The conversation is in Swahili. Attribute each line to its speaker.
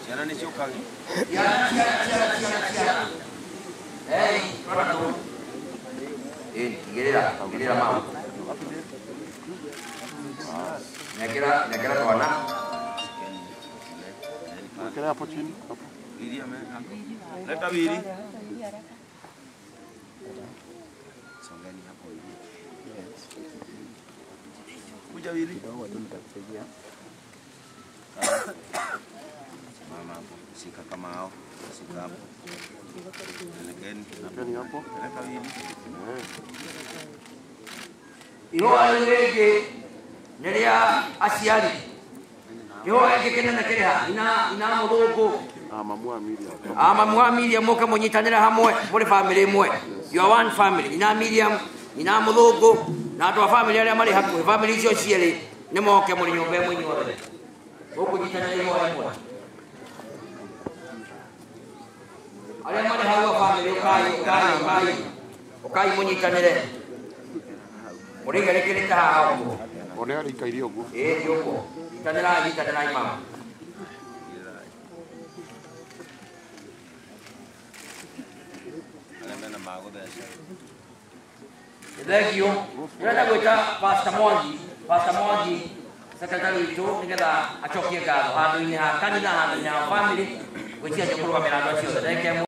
Speaker 1: Ciana nĩ ciũkage.
Speaker 2: Igĩrĩra mama. Nyekera twana.
Speaker 3: Wekera hapo chini.
Speaker 1: Lidia leta Wili. Songeni hapo hivi. Kuja Wili.
Speaker 3: Kidogo tu nitakusaidia.
Speaker 1: Mama hapo. Shika kama hao. Shika hapo.
Speaker 3: Elekeni hapo.
Speaker 1: Leta Wili.
Speaker 2: Ihoa rĩngĩ nĩ rĩa aciari. Ihoa rĩngĩ kĩnene kĩrĩ ha ina mũthũngũ.
Speaker 3: Mamu
Speaker 2: wa Miriam mũke mũnyitanĩre hamwe mũrĩ family ĩmwe. You are one family. Ina Miriam, ina mũthũngũ na andũ a family arĩa marĩ hakuhĩ. Family icio cierĩ nĩ moke mũrĩ nyũmba ĩmwe inyuothe. Mũkũnyitanĩra ihoa ĩmwe. Arĩa marĩ hau a family ũkai mũnyitanĩre. Mũrĩgerekerete haha ũguo.
Speaker 3: Ona arĩikaire ũguo.
Speaker 2: Nĩ ũguo. Nyitanĩrai mama. Thank you. Nĩrenda gwĩta Pastor Mwangi, secretary witũ nĩgetha acokie ngatho handũ-inĩ ha kanitha, handũ-inĩ ha family gwĩtia kũrũgamĩra andũ acio othe.